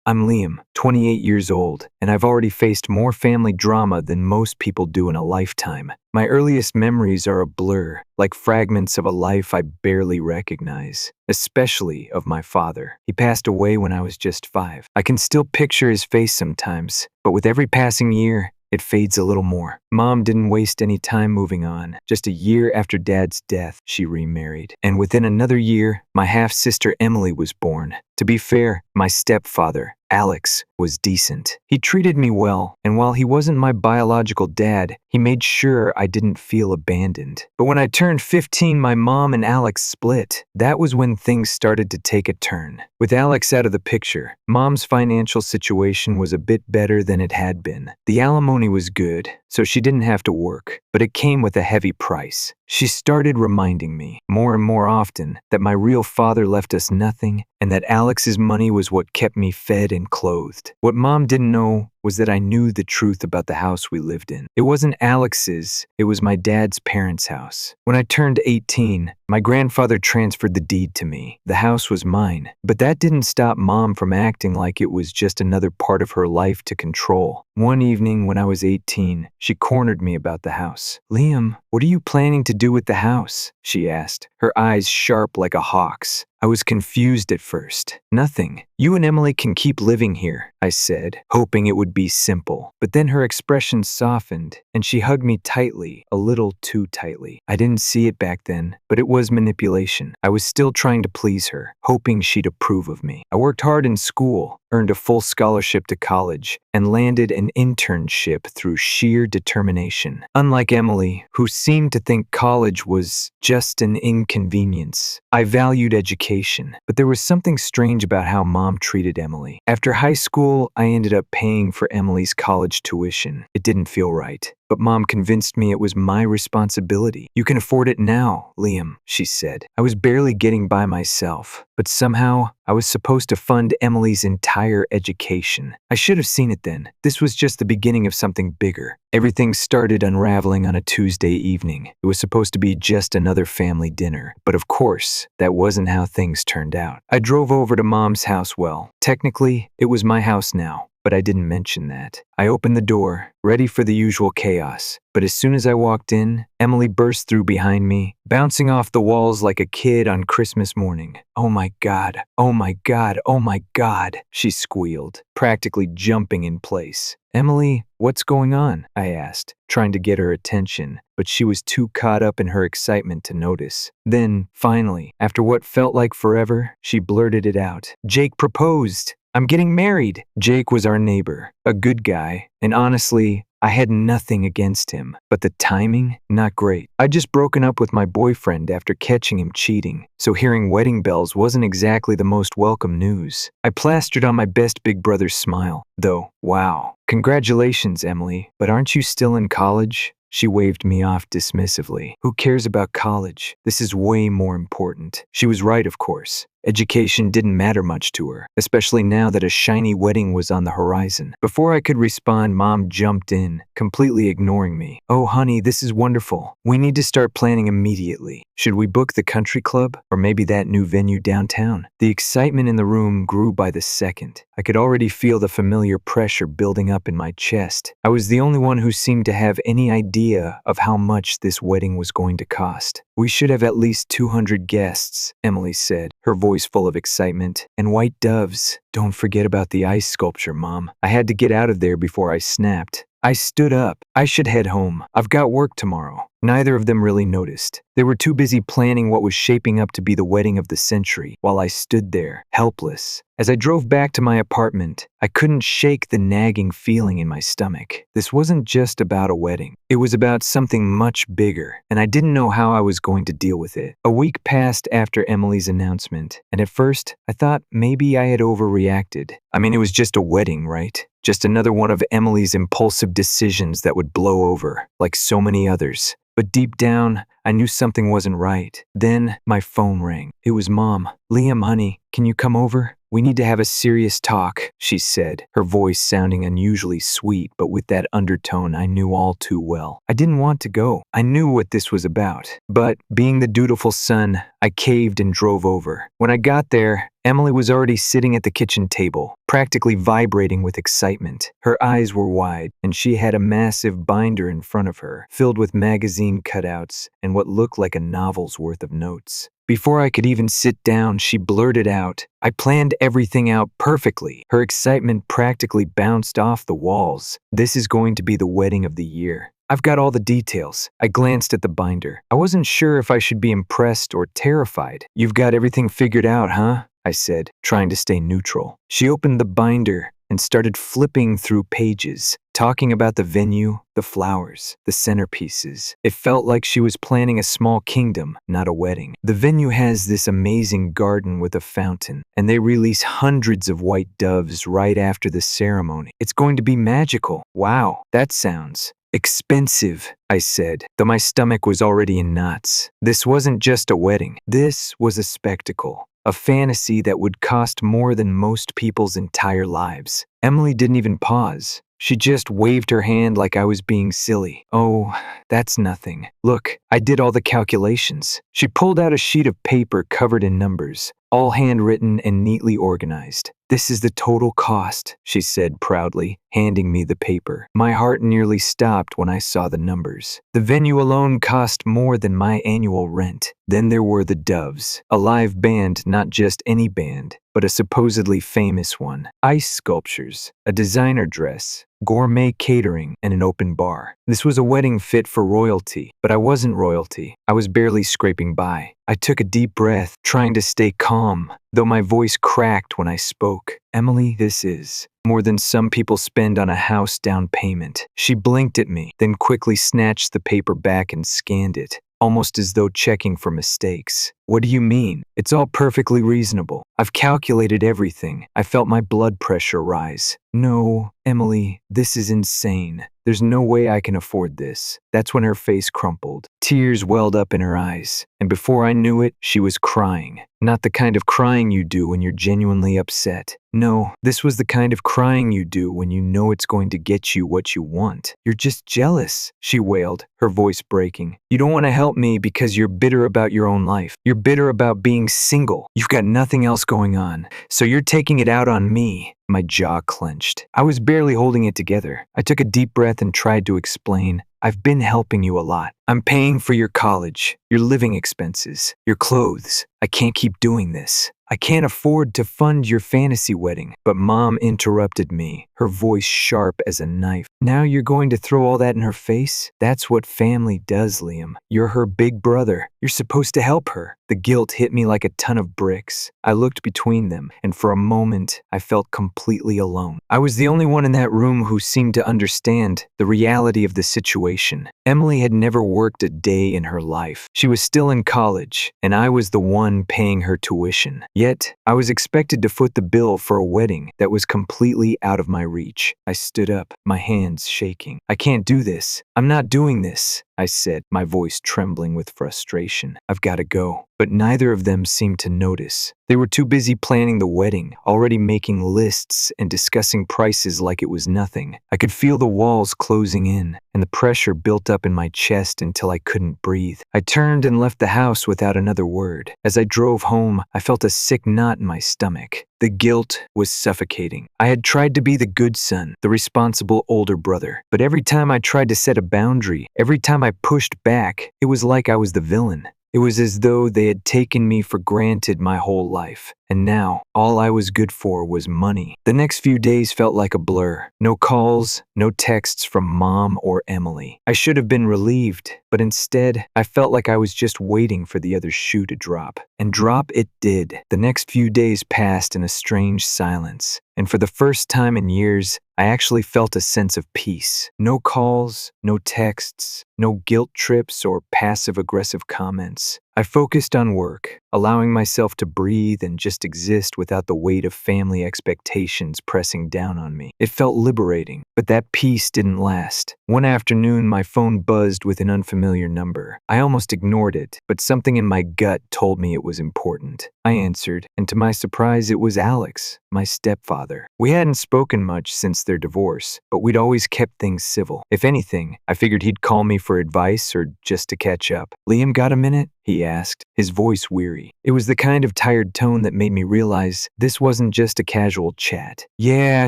I'm Liam, 28 years old, and I've already faced more family drama than most people do in a lifetime. My earliest memories are a blur, like fragments of a life I barely recognize, especially of my father. He passed away when I was just 5. I can still picture his face sometimes, but with every passing year, it fades a little more. Mom didn't waste any time moving on. Just a year after Dad's death, she remarried. And within another year, my half-sister Emily was born. To be fair, my stepfather, Alex, was decent. He treated me well, and while he wasn't my biological dad, he made sure I didn't feel abandoned. But when I turned 15, my mom and Alex split. That was when things started to take a turn. With Alex out of the picture, Mom's financial situation was a bit better than it had been. The alimony was good, so she didn't have to work, but it came with a heavy price. She started reminding me, more and more often, that my real father left us nothing, and that Alex's money was what kept me fed and clothed. What Mom didn't know was that I knew the truth about the house we lived in. It wasn't Alex's, it was my dad's parents' house. When I turned 18, my grandfather transferred the deed to me. The house was mine, but that didn't stop Mom from acting like it was just another part of her life to control. One evening when I was 18, she cornered me about the house. "Liam, what are you planning to do with the house?" she asked, her eyes sharp like a hawk's. I was confused at first. "Nothing. You and Emily can keep living here," I said, hoping it would be simple. But then her expression softened, and she hugged me tightly, a little too tightly. I didn't see it back then, but it was manipulation. I was still trying to please her, hoping she'd approve of me. I worked hard in school, earned a full scholarship to college, and landed an internship through sheer determination. Unlike Emily, who seemed to think college was just an inconvenience, I valued education, but there was something strange about how Mom treated Emily. After high school, I ended up paying for Emily's college tuition. It didn't feel right, but Mom convinced me it was my responsibility. "You can afford it now, Liam," she said. I was barely getting by myself, but somehow I was supposed to fund Emily's entire education. I should have seen it then. This was just the beginning of something bigger. Everything started unraveling on a Tuesday evening. It was supposed to be just another family dinner, but of course, that wasn't how things turned out. I drove over to Mom's house. Well, technically, it was my house now, but I didn't mention that. I opened the door, ready for the usual chaos. But as soon as I walked in, Emily burst through behind me, bouncing off the walls like a kid on Christmas morning. "Oh my God, oh my God, oh my God," she squealed, practically jumping in place. "Emily, what's going on?" I asked, trying to get her attention, but she was too caught up in her excitement to notice. Then, finally, after what felt like forever, she blurted it out. "Jake proposed. I'm getting married." Jake was our neighbor, a good guy, and honestly, I had nothing against him, but the timing, not great. I'd just broken up with my boyfriend after catching him cheating, so hearing wedding bells wasn't exactly the most welcome news. I plastered on my best big brother's smile, though. "Wow. Congratulations, Emily, but aren't you still in college?" She waved me off dismissively. "Who cares about college? This is way more important." She was right, of course. Education didn't matter much to her, especially now that a shiny wedding was on the horizon. Before I could respond, Mom jumped in, completely ignoring me. "Oh, honey, this is wonderful. We need to start planning immediately. Should we book the country club, or maybe that new venue downtown?" The excitement in the room grew by the second. I could already feel the familiar pressure building up in my chest. I was the only one who seemed to have any idea of how much this wedding was going to cost. "We should have at least 200 guests," Emily said, her voice full of excitement. "And white doves. Don't forget about the ice sculpture, Mom." I had to get out of there before I snapped. I stood up. "I should head home. I've got work tomorrow." Neither of them really noticed. They were too busy planning what was shaping up to be the wedding of the century, while I stood there, helpless. As I drove back to my apartment, I couldn't shake the nagging feeling in my stomach. This wasn't just about a wedding. It was about something much bigger, and I didn't know how I was going to deal with it. A week passed after Emily's announcement, and at first, I thought maybe I had overreacted. I mean, it was just a wedding, right? Just another one of Emily's impulsive decisions that would blow over, like so many others. But deep down, I knew something wasn't right. Then, my phone rang. It was Mom. "Liam, honey, can you come over?" "We need to have a serious talk," she said, her voice sounding unusually sweet but with that undertone I knew all too well. I didn't want to go. I knew what this was about. But, being the dutiful son, I caved and drove over. When I got there, Emily was already sitting at the kitchen table, practically vibrating with excitement. Her eyes were wide, and she had a massive binder in front of her, filled with magazine cutouts and what looked like a novel's worth of notes. Before I could even sit down, she blurted out, "I planned everything out perfectly." Her excitement practically bounced off the walls. "This is going to be the wedding of the year. I've got all the details." I glanced at the binder. I wasn't sure if I should be impressed or terrified. "You've got everything figured out, huh?" I said, trying to stay neutral. She opened the binder and started flipping through pages, talking about the venue, the flowers, the centerpieces. It felt like she was planning a small kingdom, not a wedding. "The venue has this amazing garden with a fountain, and they release hundreds of white doves right after the ceremony. It's going to be magical." "Wow, that sounds expensive," I said, though my stomach was already in knots. This wasn't just a wedding. This was a spectacle. A fantasy that would cost more than most people's entire lives. Emily didn't even pause. She just waved her hand like I was being silly. "Oh, that's nothing. Look, I did all the calculations." She pulled out a sheet of paper covered in numbers, all handwritten and neatly organized. "This is the total cost," she said proudly, handing me the paper. My heart nearly stopped when I saw the numbers. The venue alone cost more than my annual rent. Then there were the doves, a live band, not just any band, but a supposedly famous one, ice sculptures, a designer dress, gourmet catering, and an open bar. This was a wedding fit for royalty, but I wasn't royalty. I was barely scraping by. I took a deep breath, trying to stay calm, though my voice cracked when I spoke. "Emily, this is more than some people spend on a house down payment." She blinked at me, then quickly snatched the paper back and scanned it, almost as though checking for mistakes. "What do you mean? It's all perfectly reasonable. I've calculated everything." I felt my blood pressure rise. "No, Emily, this is insane. There's no way I can afford this." That's when her face crumpled. Tears welled up in her eyes, and before I knew it, she was crying. Not the kind of crying you do when you're genuinely upset. No, this was the kind of crying you do when you know it's going to get you what you want. "You're just jealous," she wailed, her voice breaking. "You don't want to help me because you're bitter about your own life. You're bitter about being single. You've got nothing else going on, so you're taking it out on me." My jaw clenched. I was barely holding it together. I took a deep breath and tried to explain. "I've been helping you a lot. I'm paying for your college, your living expenses, your clothes. I can't keep doing this. I can't afford to fund your fantasy wedding." But Mom interrupted me, her voice sharp as a knife. "Now you're going to throw all that in her face? That's what family does, Liam. You're her big brother. You're supposed to help her." The guilt hit me like a ton of bricks. I looked between them, and for a moment, I felt completely alone. I was the only one in that room who seemed to understand the reality of the situation. Emily had never worked a day in her life. She was still in college, and I was the one paying her tuition. Yet, I was expected to foot the bill for a wedding that was completely out of my reach. I stood up, my hands shaking. "I can't do this. I'm not doing this," I said, my voice trembling with frustration. "I've got to go." But neither of them seemed to notice. They were too busy planning the wedding, already making lists and discussing prices like it was nothing. I could feel the walls closing in, and the pressure built up in my chest until I couldn't breathe. I turned and left the house without another word. As I drove home, I felt a sick knot in my stomach. The guilt was suffocating. I had tried to be the good son, the responsible older brother, but every time I tried to set a boundary, every time I pushed back, it was like I was the villain. It was as though they had taken me for granted my whole life, and now all I was good for was money. The next few days felt like a blur. No calls, no texts from Mom or Emily. I should have been relieved, but instead, I felt like I was just waiting for the other shoe to drop. And drop it did. The next few days passed in a strange silence, and for the first time in years, I actually felt a sense of peace. No calls, no texts, no guilt trips or passive-aggressive comments. I focused on work, allowing myself to breathe and just exist without the weight of family expectations pressing down on me. It felt liberating, but that peace didn't last. One afternoon, my phone buzzed with an unfamiliar number. I almost ignored it, but something in my gut told me it was important. I answered, and to my surprise it was Alex, my stepfather. We hadn't spoken much since their divorce, but we'd always kept things civil. If anything, I figured he'd call me for advice or just to catch up. "Liam, got a minute?" he asked, his voice weary. It was the kind of tired tone that made me realize this wasn't just a casual chat. "Yeah,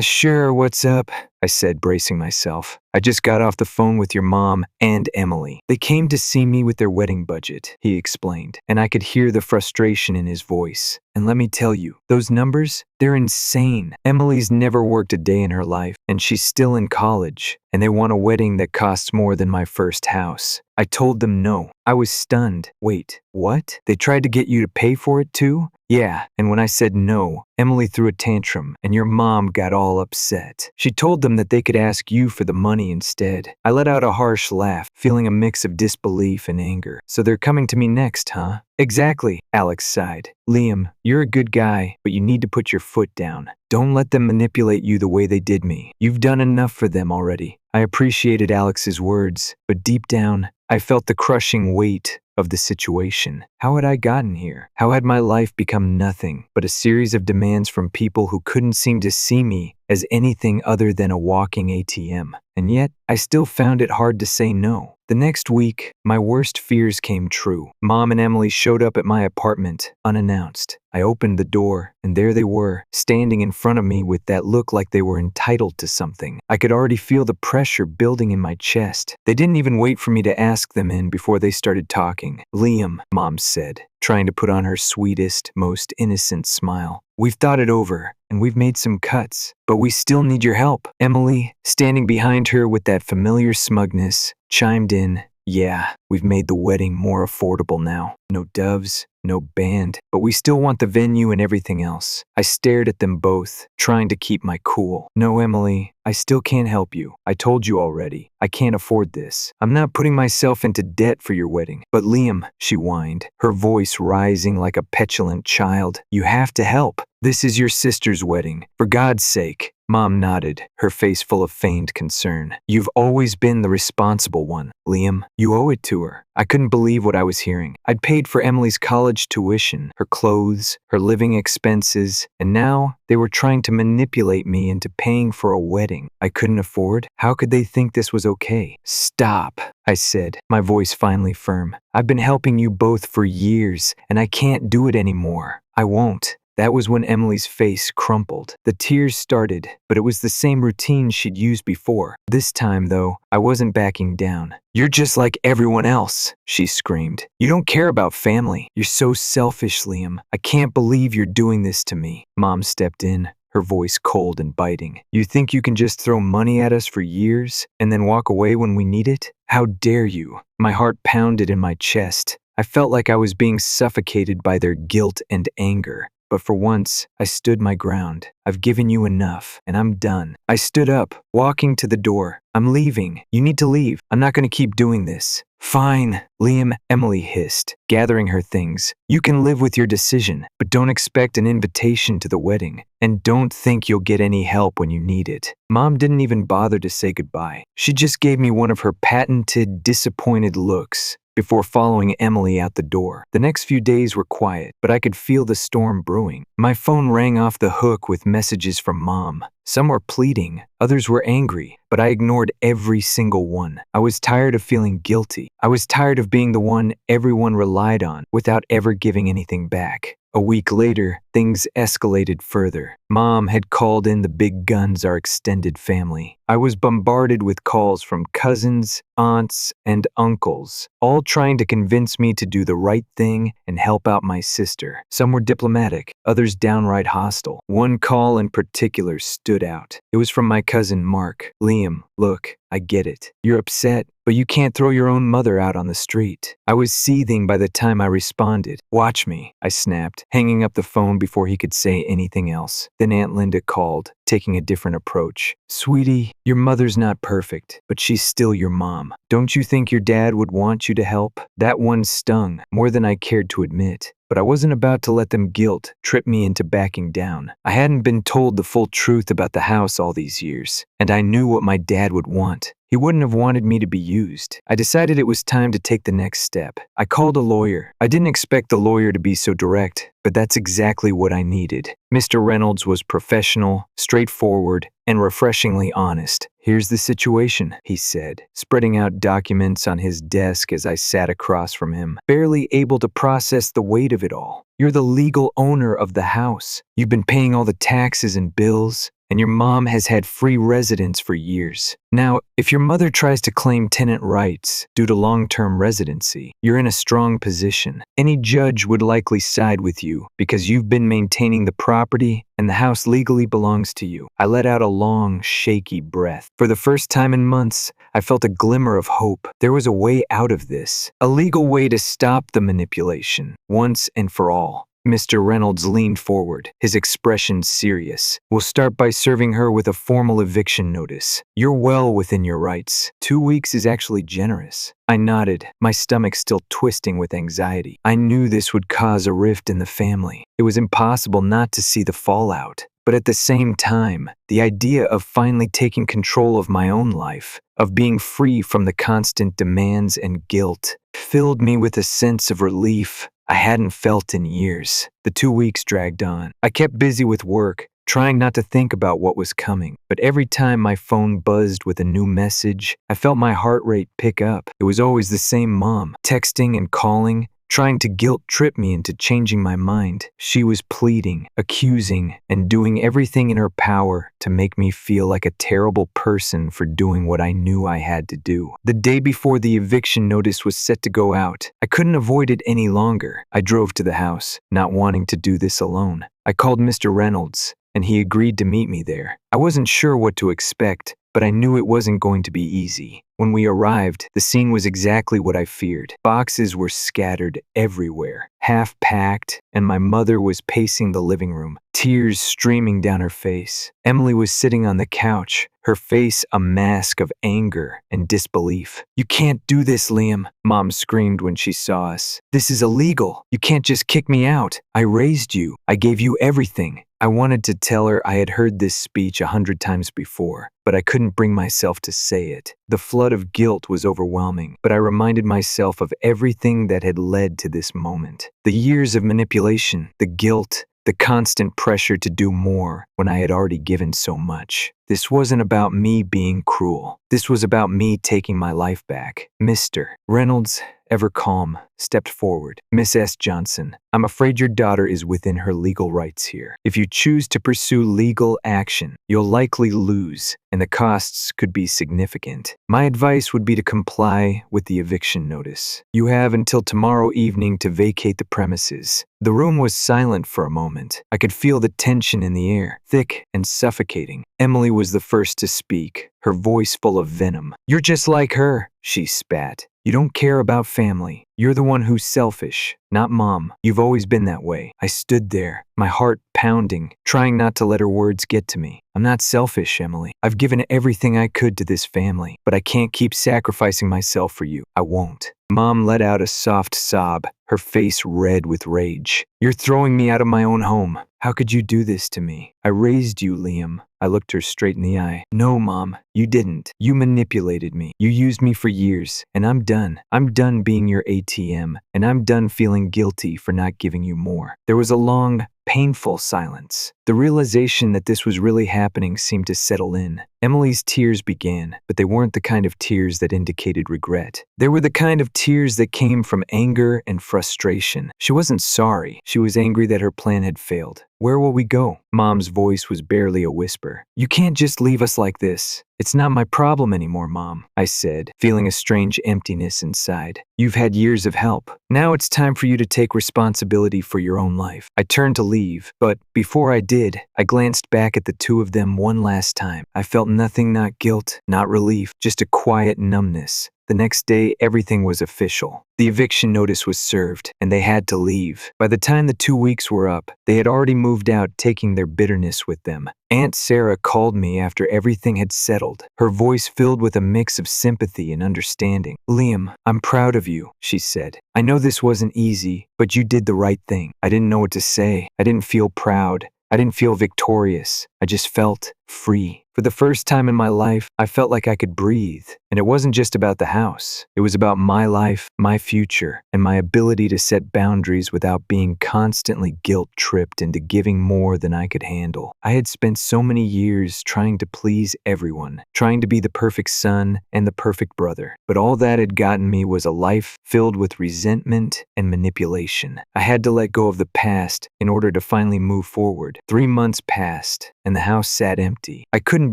sure, what's up?" I said, bracing myself. "I just got off the phone with your mom and Emily. They came to see me with their wedding budget," he explained, and I could hear the frustration in his voice. "And let me tell you, those numbers, they're insane. Emily's never worked a day in her life, and she's still in college, and they want a wedding that costs more than my first house." I told them no. I was stunned. "Wait, what? They tried to get you to pay for it too?" "Yeah, and when I said no, Emily threw a tantrum, and your mom got all upset. She told them that they could ask you for the money instead." I let out a harsh laugh, feeling a mix of disbelief and anger. "So they're coming to me next, huh?" "Exactly," Alex sighed. "Liam, you're a good guy, but you need to put your foot down. Don't let them manipulate you the way they did me. You've done enough for them already." I appreciated Alex's words, but deep down, I felt the crushing weight of the situation. How had I gotten here? How had my life become nothing but a series of demands from people who couldn't seem to see me as anything other than a walking ATM? And yet, I still found it hard to say no. The next week, my worst fears came true. Mom and Emily showed up at my apartment, unannounced. I opened the door, and there they were, standing in front of me with that look like they were entitled to something. I could already feel the pressure building in my chest. They didn't even wait for me to ask them in before they started talking. "Liam," Mom said, trying to put on her sweetest, most innocent smile, "we've thought it over, and we've made some cuts, but we still need your help." Emily, standing behind her with that familiar smugness, chimed in, "Yeah, we've made the wedding more affordable now. No doves, no band, but we still want the venue and everything else." I stared at them both, trying to keep my cool. "No, Emily, I still can't help you. I told you already. I can't afford this. I'm not putting myself into debt for your wedding." "But Liam," she whined, her voice rising like a petulant child, "you have to help. This is your sister's wedding. For God's sake." Mom nodded, her face full of feigned concern. "You've always been the responsible one, Liam. You owe it to her." I couldn't believe what I was hearing. I'd paid for Emily's college tuition, her clothes, her living expenses, and now they were trying to manipulate me into paying for a wedding I couldn't afford. How could they think this was okay? "Stop," I said, my voice finally firm. "I've been helping you both for years, and I can't do it anymore. I won't." That was when Emily's face crumpled. The tears started, but it was the same routine she'd used before. This time, though, I wasn't backing down. "You're just like everyone else," she screamed. "You don't care about family. You're so selfish, Liam. I can't believe you're doing this to me." Mom stepped in, her voice cold and biting. "You think you can just throw money at us for years and then walk away when we need it? How dare you?" My heart pounded in my chest. I felt like I was being suffocated by their guilt and anger. But for once, I stood my ground. "I've given you enough, and I'm done." I stood up, walking to the door. "I'm leaving. You need to leave. I'm not going to keep doing this." "Fine, Liam," Emily hissed, gathering her things. "You can live with your decision, but don't expect an invitation to the wedding. And don't think you'll get any help when you need it." Mom didn't even bother to say goodbye. She just gave me one of her patented, disappointed looks before following Emily out the door. The next few days were quiet, but I could feel the storm brewing. My phone rang off the hook with messages from Mom. Some were pleading, others were angry, but I ignored every single one. I was tired of feeling guilty. I was tired of being the one everyone relied on without ever giving anything back. A week later, things escalated further. Mom had called in the big guns, our extended family. I was bombarded with calls from cousins, aunts, and uncles, all trying to convince me to do the right thing and help out my sister. Some were diplomatic, others downright hostile. One call in particular stood out. It was from my cousin Mark. "Liam, look, I get it. You're upset, but you can't throw your own mother out on the street." I was seething by the time I responded. "Watch me," I snapped, hanging up the phone before he could say anything else. Then Aunt Linda called, taking a different approach. "Sweetie, your mother's not perfect, but she's still your mom. Don't you think your dad would want you to help?" That one stung, more than I cared to admit. But I wasn't about to let them guilt trip me into backing down. I hadn't been told the full truth about the house all these years, and I knew what my dad would want. He wouldn't have wanted me to be used. I decided it was time to take the next step. I called a lawyer. I didn't expect the lawyer to be so direct, but that's exactly what I needed. Mr. Reynolds was professional, straightforward, and refreshingly honest. "Here's the situation," he said, spreading out documents on his desk as I sat across from him, barely able to process the weight of it all. "You're the legal owner of the house. You've been paying all the taxes and bills, and your mom has had free residence for years. Now, if your mother tries to claim tenant rights due to long-term residency, you're in a strong position. Any judge would likely side with you because you've been maintaining the property and the house legally belongs to you." I let out a long, shaky breath. For the first time in months, I felt a glimmer of hope. There was a way out of this, a legal way to stop the manipulation, once and for all. Mr. Reynolds leaned forward, his expression serious. "We'll start by serving her with a formal eviction notice. You're well within your rights. 2 weeks is actually generous." I nodded, my stomach still twisting with anxiety. I knew this would cause a rift in the family. It was impossible not to see the fallout. But at the same time, the idea of finally taking control of my own life, of being free from the constant demands and guilt, filled me with a sense of relief I hadn't felt in years. The 2 weeks dragged on. I kept busy with work, trying not to think about what was coming. But every time my phone buzzed with a new message, I felt my heart rate pick up. It was always the same mom, texting and calling, trying to guilt-trip me into changing my mind. She was pleading, accusing, and doing everything in her power to make me feel like a terrible person for doing what I knew I had to do. The day before the eviction notice was set to go out, I couldn't avoid it any longer. I drove to the house, not wanting to do this alone. I called Mr. Reynolds, and he agreed to meet me there. I wasn't sure what to expect, but I knew it wasn't going to be easy. When we arrived, the scene was exactly what I feared. Boxes were scattered everywhere, half-packed, and my mother was pacing the living room, tears streaming down her face. Emily was sitting on the couch, her face a mask of anger and disbelief. "You can't do this, Liam," Mom screamed when she saw us. "This is illegal. You can't just kick me out. I raised you. I gave you everything." I wanted to tell her I had heard this speech 100 times before, but I couldn't bring myself to say it. The flood of guilt was overwhelming, but I reminded myself of everything that had led to this moment. The years of manipulation, the guilt, the constant pressure to do more when I had already given so much. This wasn't about me being cruel. This was about me taking my life back. Mr. Reynolds, ever calm, stepped forward. "Miss S. Johnson, I'm afraid your daughter is within her legal rights here. If you choose to pursue legal action, you'll likely lose, and the costs could be significant. My advice would be to comply with the eviction notice. You have until tomorrow evening to vacate the premises." The room was silent for a moment. I could feel the tension in the air, thick and suffocating. Emily was the first to speak, her voice full of venom. "You're just like her," she spat. "You don't care about family. You're the one who's selfish, not Mom. You've always been that way." I stood there, my heart pounding, trying not to let her words get to me. "I'm not selfish, Emily. I've given everything I could to this family, but I can't keep sacrificing myself for you. I won't." Mom let out a soft sob, her face red with rage. "You're throwing me out of my own home. How could you do this to me? I raised you, Liam." I looked her straight in the eye. "No, Mom, you didn't. You manipulated me. You used me for years, and I'm done. I'm done being your ATM, and I'm done feeling guilty for not giving you more." There was a long, painful silence. The realization that this was really happening seemed to settle in. Emily's tears began, but they weren't the kind of tears that indicated regret. They were the kind of tears that came from anger and frustration. She wasn't sorry. She was angry that her plan had failed. "Where will we go?" Mom's voice was barely a whisper. "You can't just leave us like this. It's not my problem anymore, Mom," I said, feeling a strange emptiness inside. "You've had years of help. Now it's time for you to take responsibility for your own life." I turned to leave, but before I did, I glanced back at the two of them one last time. I felt nothing, not guilt, not relief, just a quiet numbness. The next day, everything was official. The eviction notice was served, and they had to leave. By the time the 2 weeks were up, they had already moved out, taking their bitterness with them. Aunt Sarah called me after everything had settled, her voice filled with a mix of sympathy and understanding. "Liam, I'm proud of you," she said. "I know this wasn't easy, but you did the right thing." I didn't know what to say. I didn't feel proud. I didn't feel victorious. I just felt free. For For the first time in my life, I felt like I could breathe. And it wasn't just about the house. It was about my life, my future, and my ability to set boundaries without being constantly guilt-tripped into giving more than I could handle. I had spent so many years trying to please everyone, trying to be the perfect son and the perfect brother. But all that had gotten me was a life filled with resentment and manipulation. I had to let go of the past in order to finally move forward. 3 months passed, and the house sat empty. I couldn't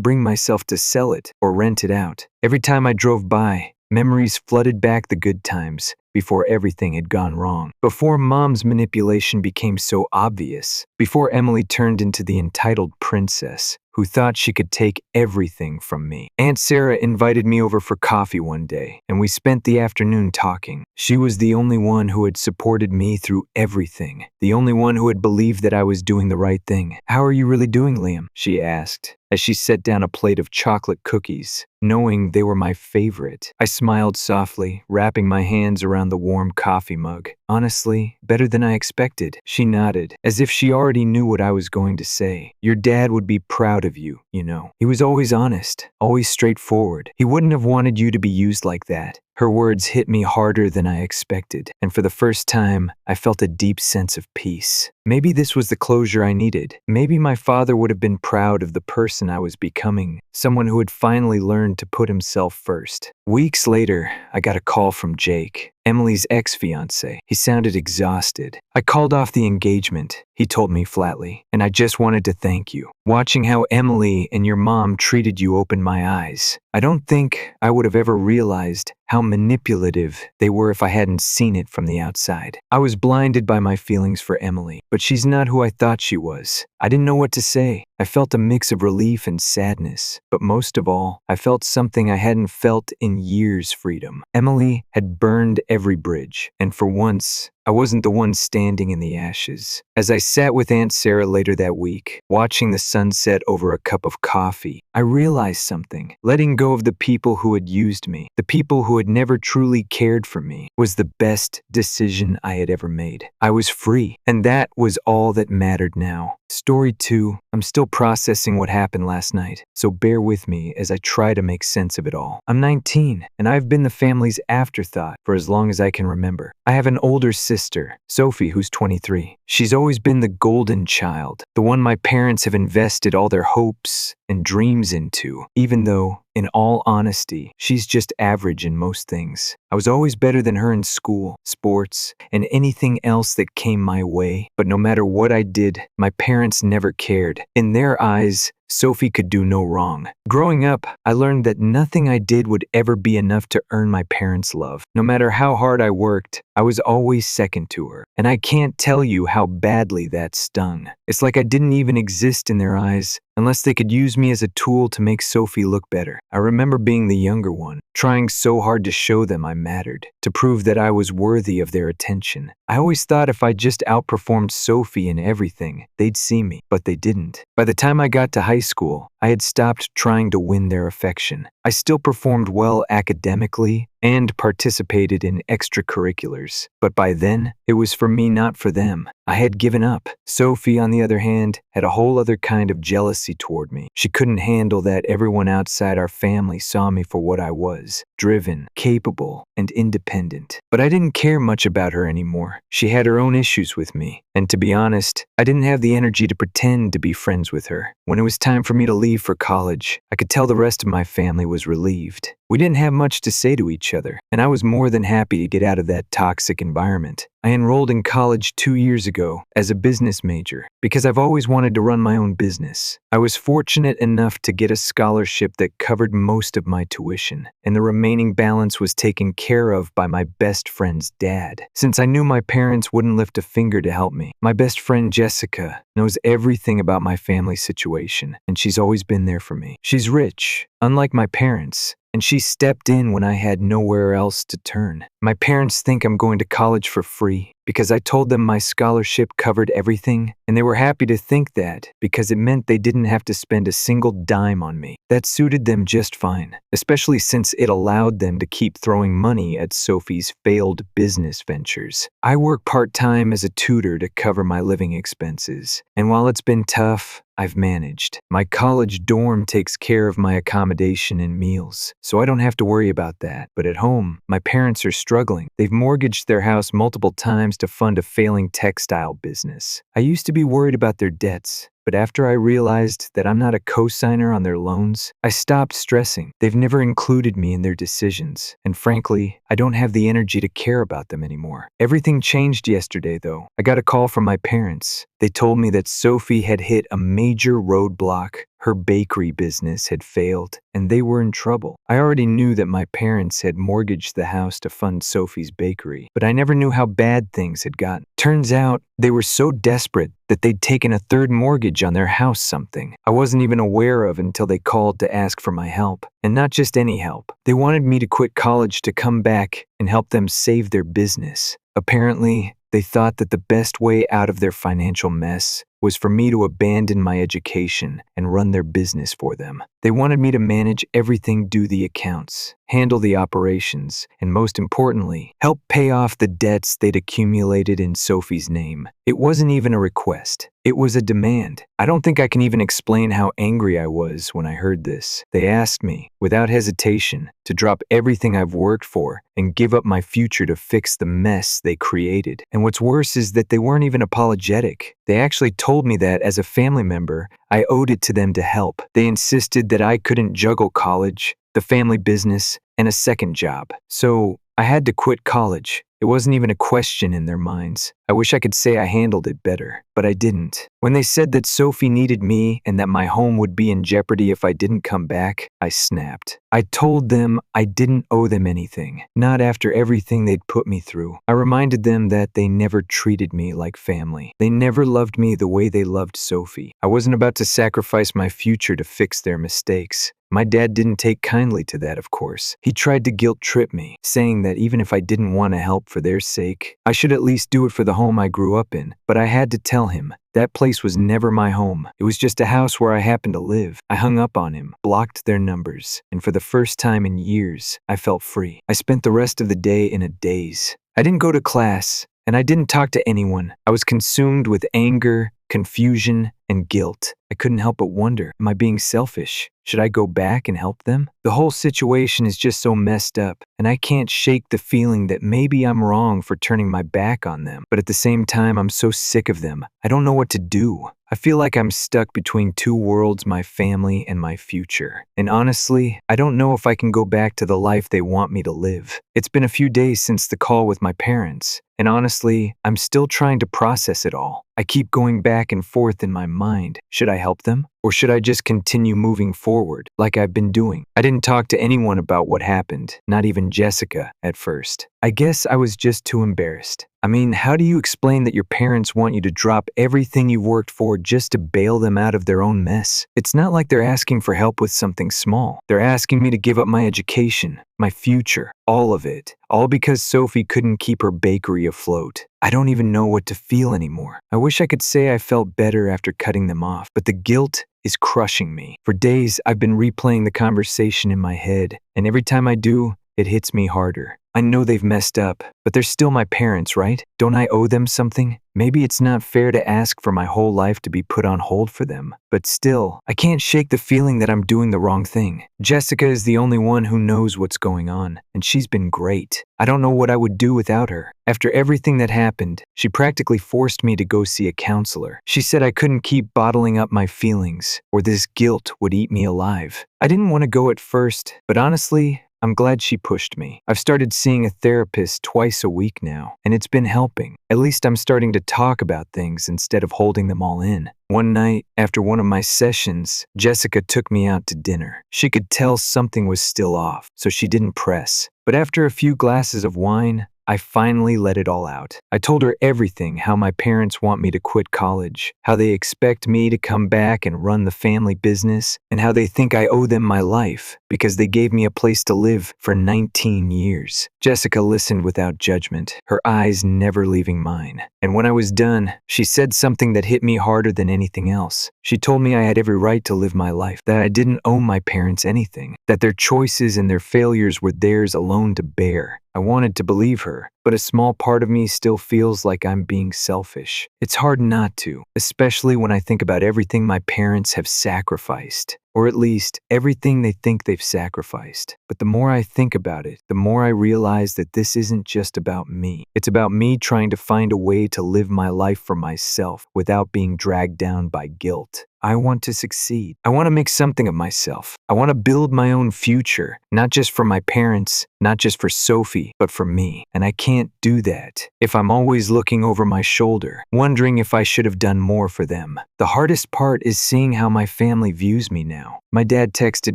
bring myself to sell it or rent it out. Every time I drove by, memories flooded back the good times before everything had gone wrong. Before Mom's manipulation became so obvious. Before Emily turned into the entitled princess who thought she could take everything from me. Aunt Sarah invited me over for coffee one day, and we spent the afternoon talking. She was the only one who had supported me through everything, the only one who had believed that I was doing the right thing. "How are you really doing, Liam?" she asked, as she set down a plate of chocolate cookies, knowing they were my favorite. I smiled softly, wrapping my hands around the warm coffee mug. "Honestly, better than I expected." She nodded, as if she already knew what I was going to say. "Your dad would be proud of you, you know. He was always honest, always straightforward. He wouldn't have wanted you to be used like that." Her words hit me harder than I expected, and for the first time, I felt a deep sense of peace. Maybe this was the closure I needed. Maybe my father would have been proud of the person I was becoming, someone who had finally learned to put himself first. Weeks later, I got a call from Jake, Emily's ex-fiancé. He sounded exhausted. "I called off the engagement," he told me flatly, "and I just wanted to thank you. Watching how Emily and your mom treated you opened my eyes. I don't think I would have ever realized how manipulative they were if I hadn't seen it from the outside. I was blinded by my feelings for Emily, but she's not who I thought she was. I didn't know what to say. I felt a mix of relief and sadness, but most of all, I felt something I hadn't felt in years: freedom. Emily had burned every bridge, and for once, I wasn't the one standing in the ashes. As I sat with Aunt Sarah later that week, watching the sunset over a cup of coffee, I realized something. Letting go of the people who had used me, the people who had never truly cared for me, was the best decision I had ever made. I was free, and that was all that mattered now. Story 2. I'm still processing what happened last night, so bear with me as I try to make sense of it all. I'm 19, and I've been the family's afterthought for as long as I can remember. I have an older sister, Sophie, who's 23. She's always been the golden child, the one my parents have invested all their hopes and dreams into, even though, in all honesty, she's just average in most things. I was always better than her in school, sports, and anything else that came my way, but no matter what I did, my parents never cared. In their eyes, Sophie could do no wrong. Growing up, I learned that nothing I did would ever be enough to earn my parents' love. No matter how hard I worked, I was always second to her. And I can't tell you how badly that stung. It's like I didn't even exist in their eyes, unless they could use me as a tool to make Sophie look better. I remember being the younger one, trying so hard to show them I mattered, to prove that I was worthy of their attention. I always thought if I just outperformed Sophie in everything, they'd see me, but they didn't. By the time I got to high school, I had stopped trying to win their affection. I still performed well academically and participated in extracurriculars, but by then, it was for me, not for them. I had given up. Sophie, on the other hand, had a whole other kind of jealousy toward me. She couldn't handle that everyone outside our family saw me for what I was: driven, capable, and independent. But I didn't care much about her anymore. She had her own issues with me, and to be honest, I didn't have the energy to pretend to be friends with her. When it was time for me to leave for college, I could tell the rest of my family was relieved. We didn't have much to say to each other, and I was more than happy to get out of that toxic environment. I enrolled in college 2 years ago as a business major because I've always wanted to run my own business. I was fortunate enough to get a scholarship that covered most of my tuition, and the remaining balance was taken care of by my best friend's dad. Since I knew my parents wouldn't lift a finger to help me, my best friend Jessica knows everything about my family situation, and she's always been there for me. She's rich, unlike my parents, and she stepped in when I had nowhere else to turn. My parents think I'm going to college for free because I told them my scholarship covered everything, and they were happy to think that because it meant they didn't have to spend a single dime on me. That suited them just fine, especially since it allowed them to keep throwing money at Sophie's failed business ventures. I work part-time as a tutor to cover my living expenses, and while it's been tough, I've managed. My college dorm takes care of my accommodation and meals, so I don't have to worry about that. But at home, my parents are struggling. They've mortgaged their house multiple times to fund a failing textile business. I used to be worried about their debts, but after I realized that I'm not a co-signer on their loans, I stopped stressing. They've never included me in their decisions, and frankly, I don't have the energy to care about them anymore. Everything changed yesterday, though. I got a call from my parents. They told me that Sophie had hit a major roadblock. Her bakery business had failed, and they were in trouble. I already knew that my parents had mortgaged the house to fund Sophie's bakery, but I never knew how bad things had gotten. Turns out, they were so desperate that they'd taken a third mortgage on their house, something I wasn't even aware of until they called to ask for my help. And not just any help. They wanted me to quit college to come back and help them save their business. Apparently, they thought that the best way out of their financial mess was for me to abandon my education and run their business for them. They wanted me to manage everything, do the accounts, handle the operations, and most importantly, help pay off the debts they'd accumulated in Sophie's name. It wasn't even a request. It was a demand. I don't think I can even explain how angry I was when I heard this. They asked me, without hesitation, to drop everything I've worked for and give up my future to fix the mess they created. And what's worse is that they weren't even apologetic. They actually told me that as a family member, I owed it to them to help. They insisted that I couldn't juggle college, the family business, and a second job. So I had to quit college. It wasn't even a question in their minds. I wish I could say I handled it better, but I didn't. When they said that Sophie needed me and that my home would be in jeopardy if I didn't come back, I snapped. I told them I didn't owe them anything, not after everything they'd put me through. I reminded them that they never treated me like family. They never loved me the way they loved Sophie. I wasn't about to sacrifice my future to fix their mistakes. My dad didn't take kindly to that, of course. He tried to guilt-trip me, saying that even if I didn't want to help for their sake, I should at least do it for the home I grew up in. But I had to tell him, that place was never my home. It was just a house where I happened to live. I hung up on him, blocked their numbers, and for the first time in years, I felt free. I spent the rest of the day in a daze. I didn't go to class, and I didn't talk to anyone. I was consumed with anger, confusion, and guilt. I couldn't help but wonder, am I being selfish? Should I go back and help them? The whole situation is just so messed up, and I can't shake the feeling that maybe I'm wrong for turning my back on them. But at the same time, I'm so sick of them. I don't know what to do. I feel like I'm stuck between two worlds, my family and my future. And honestly, I don't know if I can go back to the life they want me to live. It's been a few days since the call with my parents, and honestly, I'm still trying to process it all. I keep going back and forth in my mind. Should I help them? Or should I just continue moving forward like I've been doing? I didn't talk to anyone about what happened, not even Jessica at first. I guess I was just too embarrassed. I mean, how do you explain that your parents want you to drop everything you've worked for just to bail them out of their own mess? It's not like they're asking for help with something small. They're asking me to give up my education, my future, all of it, all because Sophie couldn't keep her bakery afloat. I don't even know what to feel anymore. I wish I could say I felt better after cutting them off, but the guilt is crushing me. For days, I've been replaying the conversation in my head, and every time I do, it hits me harder. I know they've messed up, but they're still my parents, right? Don't I owe them something? Maybe it's not fair to ask for my whole life to be put on hold for them, but still, I can't shake the feeling that I'm doing the wrong thing. Jessica is the only one who knows what's going on, and she's been great. I don't know what I would do without her. After everything that happened, she practically forced me to go see a counselor. She said I couldn't keep bottling up my feelings, or this guilt would eat me alive. I didn't want to go at first, but honestly, I'm glad she pushed me. I've started seeing a therapist twice a week now, and it's been helping. At least I'm starting to talk about things instead of holding them all in. One night, after one of my sessions, Jessica took me out to dinner. She could tell something was still off, so she didn't press. But after a few glasses of wine, I finally let it all out. I told her everything, how my parents want me to quit college, how they expect me to come back and run the family business, and how they think I owe them my life because they gave me a place to live for 19 years. Jessica listened without judgment, her eyes never leaving mine. And when I was done, she said something that hit me harder than anything else. She told me I had every right to live my life, that I didn't owe my parents anything, that their choices and their failures were theirs alone to bear. I wanted to believe her, but a small part of me still feels like I'm being selfish. It's hard not to, especially when I think about everything my parents have sacrificed, or at least everything they think they've sacrificed. But the more I think about it, the more I realize that this isn't just about me. It's about me trying to find a way to live my life for myself without being dragged down by guilt. I want to succeed. I want to make something of myself. I want to build my own future, not just for my parents, not just for Sophie, but for me. And I can't do that if I'm always looking over my shoulder, wondering if I should have done more for them. The hardest part is seeing how my family views me now. My dad texted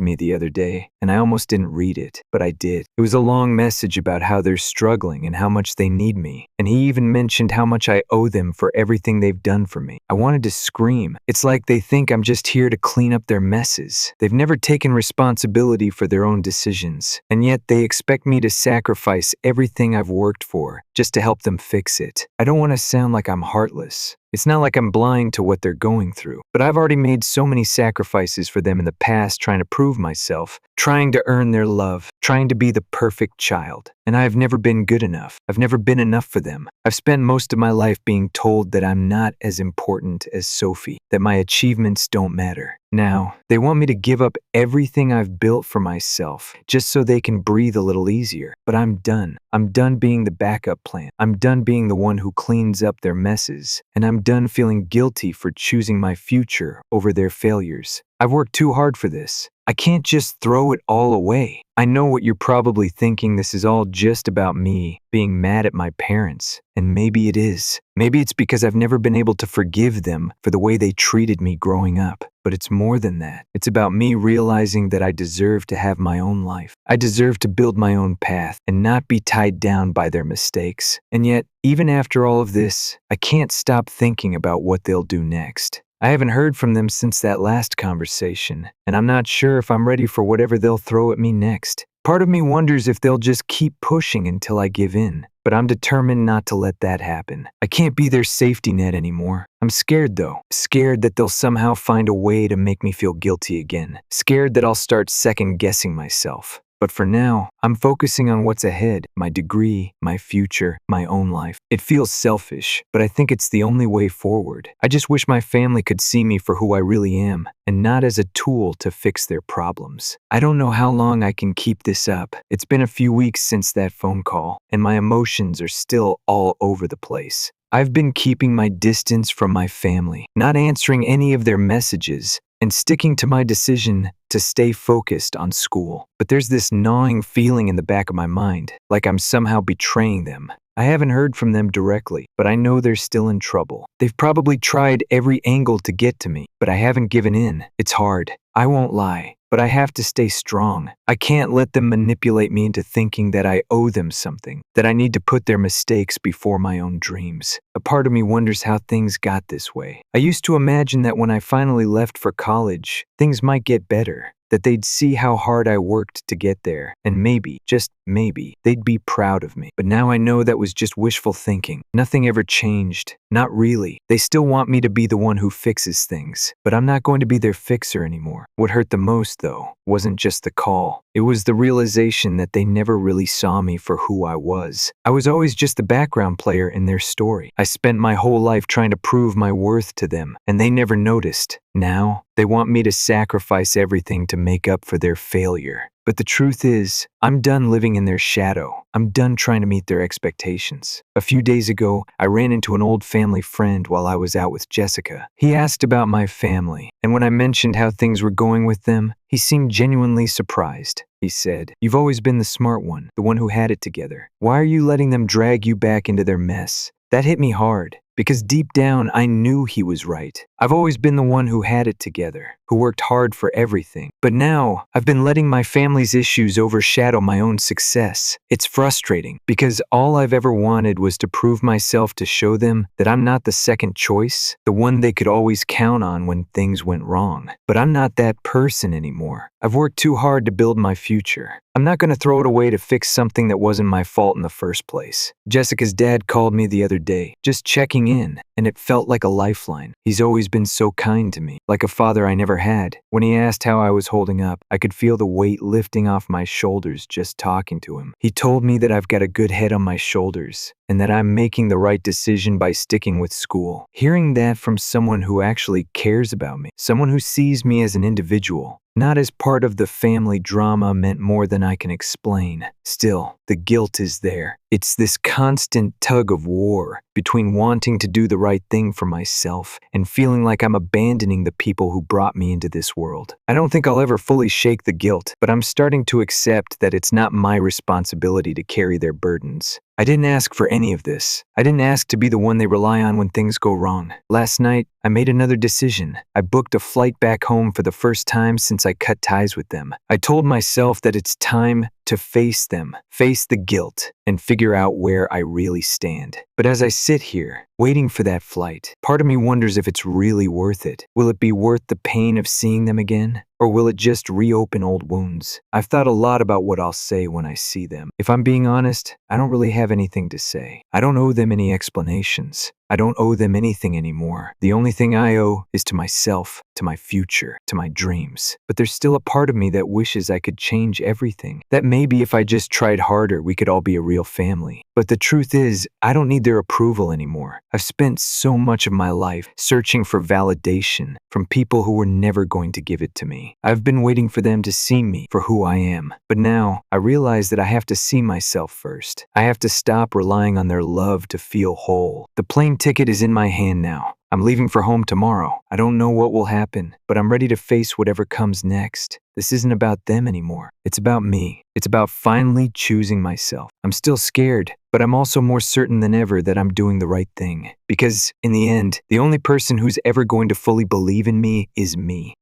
me the other day, and I almost didn't read it, but I did. It was a long message about how they're struggling and how much they need me. And he even mentioned how much I owe them for everything they've done for me. I wanted to scream. It's like they think I'm just here to clean up their messes. They've never taken responsibility for their own decisions, and yet they expect me to sacrifice everything I've worked for just to help them fix it. I don't want to sound like I'm heartless. It's not like I'm blind to what they're going through, but I've already made so many sacrifices for them in the past trying to prove myself, trying to earn their love, trying to be the perfect child. And I've never been good enough. I've never been enough for them. I've spent most of my life being told that I'm not as important as Sophie, that my achievements don't matter. Now, they want me to give up everything I've built for myself just so they can breathe a little easier. But I'm done. I'm done being the backup plan. I'm done being the one who cleans up their messes. And I'm done feeling guilty for choosing my future over their failures. I've worked too hard for this. I can't just throw it all away. I know what you're probably thinking. This is all just about me being mad at my parents. And maybe it is. Maybe it's because I've never been able to forgive them for the way they treated me growing up. But it's more than that. It's about me realizing that I deserve to have my own life. I deserve to build my own path and not be tied down by their mistakes. And yet, even after all of this, I can't stop thinking about what they'll do next. I haven't heard from them since that last conversation, and I'm not sure if I'm ready for whatever they'll throw at me next. Part of me wonders if they'll just keep pushing until I give in, but I'm determined not to let that happen. I can't be their safety net anymore. I'm scared though, scared that they'll somehow find a way to make me feel guilty again, scared that I'll start second-guessing myself. But for now, I'm focusing on what's ahead, my degree, my future, my own life. It feels selfish, but I think it's the only way forward. I just wish my family could see me for who I really am, and not as a tool to fix their problems. I don't know how long I can keep this up. It's been a few weeks since that phone call, and my emotions are still all over the place. I've been keeping my distance from my family, not answering any of their messages, and sticking to my decision to stay focused on school. But there's this gnawing feeling in the back of my mind, like I'm somehow betraying them. I haven't heard from them directly, but I know they're still in trouble. They've probably tried every angle to get to me, but I haven't given in. It's hard. I won't lie, but I have to stay strong. I can't let them manipulate me into thinking that I owe them something, that I need to put their mistakes before my own dreams. A part of me wonders how things got this way. I used to imagine that when I finally left for college, things might get better, that they'd see how hard I worked to get there, and maybe, just maybe, they'd be proud of me. But now I know that was just wishful thinking. Nothing ever changed. Not really. They still want me to be the one who fixes things, but I'm not going to be their fixer anymore. What hurt the most, though, wasn't just the call. It was the realization that they never really saw me for who I was. I was always just the background player in their story. I spent my whole life trying to prove my worth to them, and they never noticed. Now, they want me to sacrifice everything to make up for their failure. But the truth is, I'm done living in their shadow. I'm done trying to meet their expectations. A few days ago, I ran into an old family friend while I was out with Jessica. He asked about my family, and when I mentioned how things were going with them, he seemed genuinely surprised. He said, "You've always been the smart one, the one who had it together. Why are you letting them drag you back into their mess?" That hit me hard, because deep down I knew he was right. I've always been the one who had it together, who worked hard for everything. But now, I've been letting my family's issues overshadow my own success. It's frustrating because all I've ever wanted was to prove myself, to show them that I'm not the second choice, the one they could always count on when things went wrong. But I'm not that person anymore. I've worked too hard to build my future. I'm not going to throw it away to fix something that wasn't my fault in the first place. Jessica's dad called me the other day, just checking in, and it felt like a lifeline. He's always been so kind to me, like a father I never had. When he asked how I was holding up, I could feel the weight lifting off my shoulders just talking to him. He told me that I've got a good head on my shoulders, and that I'm making the right decision by sticking with school. Hearing that from someone who actually cares about me, someone who sees me as an individual, not as part of the family drama, meant more than I can explain. Still, the guilt is there. It's this constant tug of war between wanting to do the right thing for myself and feeling like I'm abandoning the people who brought me into this world. I don't think I'll ever fully shake the guilt, but I'm starting to accept that it's not my responsibility to carry their burdens. I didn't ask for any of this. I didn't ask to be the one they rely on when things go wrong. Last night, I made another decision. I booked a flight back home for the first time since I cut ties with them. I told myself that it's time to face them, face the guilt, and figure out where I really stand. But as I sit here, waiting for that flight, part of me wonders if it's really worth it. Will it be worth the pain of seeing them again? Or will it just reopen old wounds? I've thought a lot about what I'll say when I see them. If I'm being honest, I don't really have anything to say. I don't owe them any explanations. I don't owe them anything anymore. The only thing I owe is to myself, to my future, to my dreams. But there's still a part of me that wishes I could change everything. That maybe if I just tried harder, we could all be a real family. But the truth is, I don't need their approval anymore. I've spent so much of my life searching for validation from people who were never going to give it to me. I've been waiting for them to see me for who I am. But now, I realize that I have to see myself first. I have to stop relying on their love to feel whole. The plane ticket is in my hand now. I'm leaving for home tomorrow. I don't know what will happen, but I'm ready to face whatever comes next. This isn't about them anymore. It's about me. It's about finally choosing myself. I'm still scared, but I'm also more certain than ever that I'm doing the right thing. Because, in the end, the only person who's ever going to fully believe in me is me.